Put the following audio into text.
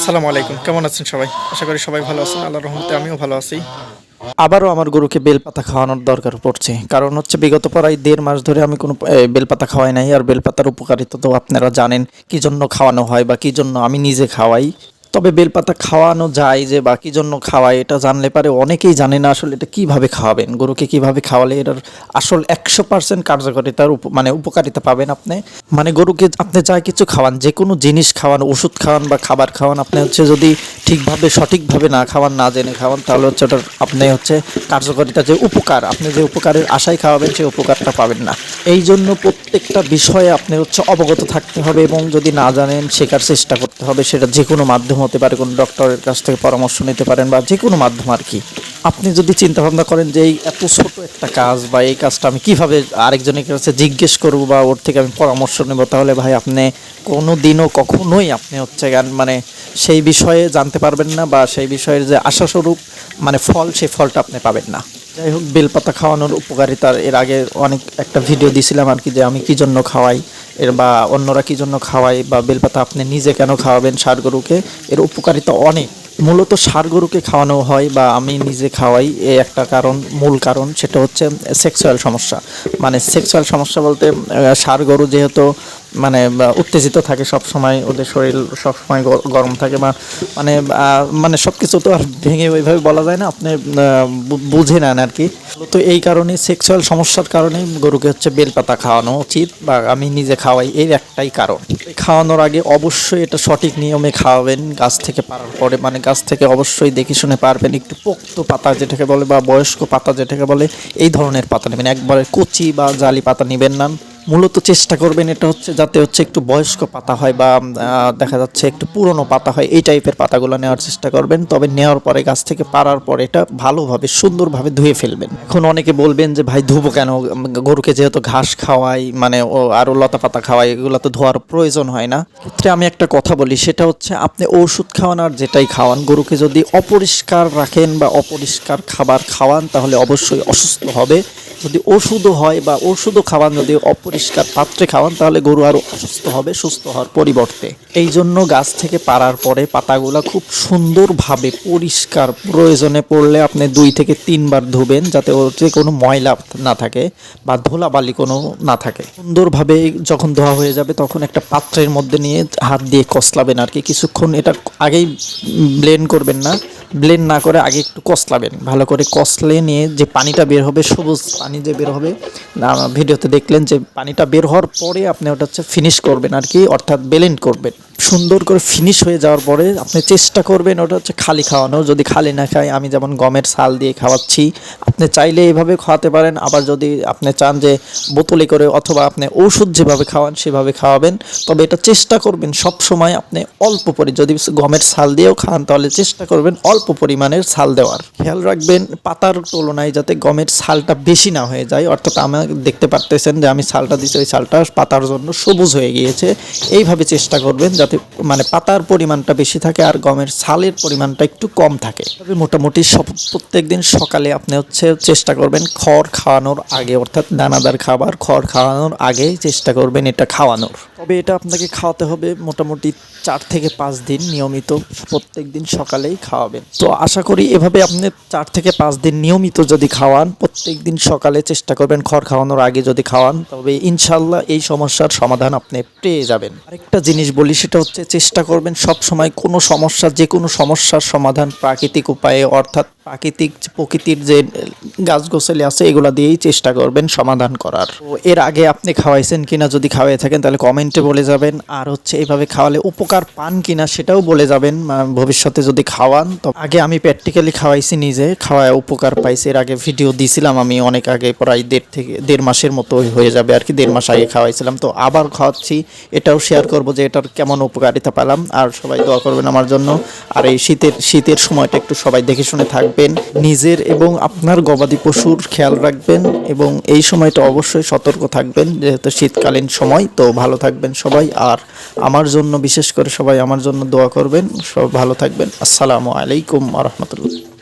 আসসালামু আলাইকুম, কেমন আছেন সবাই? আশা করি সবাই ভালো আছেন। আল্লাহর রহমতে আমিও ভালো আছি। আবারও আমার গরুকে বেলপাতা খাওয়ানোর দরকার পড়ছে, কারণ হচ্ছে বিগত প্রায় 1.5 মাস ধরে আমি কোনো বেলপাতা খাওয়াই নাই। আর বেলপাতার উপকারিতা তো আপনারা জানেন, কি জন্য খাওয়ানো হয় বা কি জন্য আমি নিজে খাওয়াই। তবে বেলপাতা খাওয়ানো যায় যে বা কি জন্য খাওয়াই, এটা জানলে পারে অনেকেই জানে না আসলে এটা কিভাবে খাওয়াবেন, গরুকে কিভাবে খাওয়ালে এটার আসল 100% কার্যকারিতার মানে উপকারিতা পাবেন আপনি। মানে গরুকে আপনি যা কিছু খাওয়ান, যে কোনো জিনিস খাওয়ান, ওষুধ খাওয়ান বা খাবার খাওয়ান, আপনি হচ্ছে যদি ঠিকভাবে সঠিকভাবে না খাওয়ান, না জেনে খাওয়ান, তাহলে হচ্ছে ওটার আপনি হচ্ছে কার্যকারিতা যে উপকার, আপনি যে উপকারের আশায় খাওয়াবেন সেই উপকারটা পাবেন না। এই জন্য প্রত্যেকটা বিষয়ে আপনি হচ্ছে অবগত থাকতে হবে, এবং যদি না জানেন শেখার চেষ্টা করতে হবে। সেটা যে কোনো মাধ্যম হতে পারে, কোনো ডক্টরের কাছ থেকে পরামর্শ নিতে পারেন বা যে কোনো মাধ্যম আর কি। আপনি যদি চিন্তা ভাবনা করেন যে এই এত ছোট একটা কাজ বা এই কাজটা আমি কিভাবে আরেকজনের কাছে জিজ্ঞেস করব বা ওর থেকে আমি পরামর্শ নেব, তাহলে ভাই আপনি কোনো দিনও কখনোই আপনি হচ্ছে মানে সেই বিষয়ে জানতে পারবেন না, বা সেই বিষয়ের যে আশাস্বরূপ মানে ফল, সেই ফলটা আপনি পাবেন না। যাই হোক, বেলপাতা খাওয়ানোর উপকারিতার এর আগে অনেক একটা ভিডিও দিছিলাম আর কি, যে আমি কি জন্য খাওয়াই এর বা অন্যরা কি জন্য খাওয়াই, বা বেলপাতা আপনি নিজে কেন খাওয়াবেন ষাঁড় গরুকে, এর উপকারিতা অনেক। মূলত ষাঁড় গরুকে খাওয়ানো হয় বা আমি নিজে খাওয়াই এই একটা কারণ, মূল কারণ, সেটা হচ্ছে সেক্সুয়াল সমস্যা। মানে সেক্সুয়াল সমস্যা বলতে ষাঁড় গরু যেহেতু মানে উত্তেজিত থাকে সব সময়, ওদের শরীর সব সময় গরম থাকে, বা মানে মানে সব কিছু তো আর ভেঙে ওইভাবে বলা যায় না, আপনি বুঝে নেন আর কি। তো এই কারণে সেক্সুয়াল সমস্যার কারণে গরুকে হচ্ছে বেলপাতা খাওয়ানো উচিত, বা আমি নিজে খাওয়াই এর একটাই কারণ। খাওয়ানোর আগে অবশ্যই এটা সঠিক নিয়মে খাওয়াবেন। গাছ থেকে পারার পরে মানে গাছ থেকে অবশ্যই দেখে শুনে পারবেন, একটু পোক্ত পাতা যেটাকে বলে বা বয়স্ক পাতা যেটাকে বলে, এই ধরনের পাতা নেবেন। একবারে কচি বা জালি পাতা নেবেন না। মূলত চেষ্টা করবেন এটা হচ্ছে যাতে হচ্ছে একটু বয়স্ক পাতা হয় বা দেখা যাচ্ছে একটু পুরনো পাতা হয়, এই টাইপের পাতাগুলো নেওয়ার চেষ্টা করবেন। তবে নেওয়ার পরে গাছ থেকে পাড়ার পরে এটা ভালোভাবে সুন্দরভাবে ধুয়ে ফেলবেন। এখন অনেকে বলবেন যে ভাই ধুবো কেন, গরুকে যেহেতু ঘাস খাওয়াই মানে ও আরও লতা পাতা খাওয়াই, এগুলো তো ধোয়ার প্রয়োজন হয় না। ক্ষেত্রে আমি একটা কথা বলি, সেটা হচ্ছে আপনি ওষুধ খাওয়ান আর যেটাই খাওয়ান, গরুকে যদি অপরিষ্কার রাখেন বা অপরিষ্কার খাবার খাওয়ান, তাহলে অবশ্যই অসুস্থ হবে। যদি ওষুধও হয় বা ওষুধও খাওয়ান, যদি অপরিষ্কার পাত্রে খাওয়ান, তাহলে গরু আরও অসুস্থ হবে সুস্থ হওয়ার পরিবর্তে। এই জন্য গাছ থেকে পাড়ার পরে পাতাগুলো খুব সুন্দরভাবে পরিষ্কার, প্রয়োজনে পড়লে আপনি 2 থেকে 3 বার ধুবেন, যাতে ওতে কোনো ময়লা না থাকে বা ধুলাবালি কোনো না থাকে। সুন্দরভাবে যখন ধোয়া হয়ে যাবে, তখন একটা পাত্রের মধ্যে নিয়ে হাত দিয়ে কসলাবেন আর কি কিছুক্ষণ। এটা আগেই ব্লেন্ড করবেন না, ব্লেন্ড না করে আগে একটু কসলাবেন। ভালো করে কসলে নিয়ে যে পানিটা বের হবে, সবুজ পানি যে বের হবে, ভিডিওতে দেখলেন যে পানিটা বের হওয়ার পরে আপনি ওটা হচ্ছে ফিনিশ করবেন আর কি, অর্থাৎ ব্লেন্ড করবেন। সুন্দর করে ফিনিশ হয়ে যাওয়ার পরে আপনি চেষ্টা করবেন ওটা হচ্ছে খালি খাওয়ানো। যদি খালি না খায়, আমি যেমন গমের ছাল দিয়ে খাওয়াচ্ছি, আপনি চাইলে এইভাবে খাওয়াতে পারেন। আবার যদি আপনি চান যে বোতলে করে অথবা আপনি ওষুধ যেভাবে খাওয়ান সেভাবে খাওয়াবেন। তবে এটা চেষ্টা করবেন সব সময় আপনি অল্প যদি গমের ছাল দিয়েও খান, তাহলে চেষ্টা করবেন অল্প পরিমাণের ছাল দেওয়ার। খেয়াল রাখবেন পাতার তুলনায় যাতে গমের ছালটা বেশি না হয়ে যায়, অর্থাৎ আমি দেখতে পারতেছেন যে আমি ছালটা দিচ্ছি, ওই ছালটা পাতার জন্য সবুজ হয়ে গিয়েছে। এইভাবে চেষ্টা করবেন যাতে মানে পাতার পরিমাণটা বেশি থাকে আর গমের ছালের পরিমাণটা একটু কম থাকে। তবে মোটামুটি প্রত্যেক দিন সকালে আপনি হচ্ছে চেষ্টা করবেন খড় খাওয়ানোর আগে, অর্থাৎ দানাদার খাবার খড় খাওয়ানোর আগে চেষ্টা করবেন এটা খাওয়ানোর। তবে এটা আপনাকে খাওয়াতে হবে মোটামুটি 4 থেকে 5 দিন নিয়মিত, প্রত্যেক দিন সকালেই খাওয়াবেন। তো আশা করি এভাবে আপনি 4 থেকে 5 দিন নিয়মিত যদি খাওয়ান, প্রত্যেক দিন সকালে চেষ্টা করবেন খড় খাওয়ানোর আগে যদি খাওয়ান, তবে ইনশাল্লাহ এই সমস্যার সমাধান আপনি পেয়ে যাবেন। আরেকটা জিনিস বলি, সেটা হচ্ছে চেষ্টা করবেন সব সময় কোনো সমস্যা, যে কোনো সমস্যার সমাধান প্রাকৃতিক উপায়ে, অর্থাৎ প্রকৃতির যে গাছগাছালি আছে এগুলা দিয়েই চেষ্টা করবেন সমাধান করার। তো এর আগে আপনি খাওয়াইছেন কিনা, যদি খাওয়াই থাকেন তাহলে কমেন্টে বলে যাবেন। আর হচ্ছে এইভাবে খাওয়ালে উপকার পান কিনা সেটাও বলে যাবেন। ভবিষ্যতে যদি খাওয়ান, তো আগে আমি প্র্যাকটিক্যালি খাওয়াইছি, নিজে খাওয়ায় উপকার পাইছি। এর আগে ভিডিও দিয়েছিলাম আমি অনেক আগে, প্রায় 1.5 মাসের মতো হয়ে যাবে আর কি, 1.5 মাস আগে খাওয়াইছিলাম। তো আবার খাওয়াচ্ছি, এটাও শেয়ার করব যে এটার কেমন উপকারিতা পেলাম। আর সবাই দোয়া করবেন আমার জন্য। আর এই শীতের সময়টা একটু সবাই দেখে শুনে থাকবেন, নিজের এবং আপনার গবাদি পশুর খেয়াল রাখবেন, এবং এই সময়টা অবশ্যই সতর্ক থাকবেন যেহেতু শীতকালীন সময়। তো ভালো থাকবেন সবাই, আর আমার জন্য বিশেষ করে সবাই আমার জন্য দোয়া করবেন। সব ভালো থাকবেন। আসসালামু আলাইকুম ওয়া রাহমাতুল্লাহ।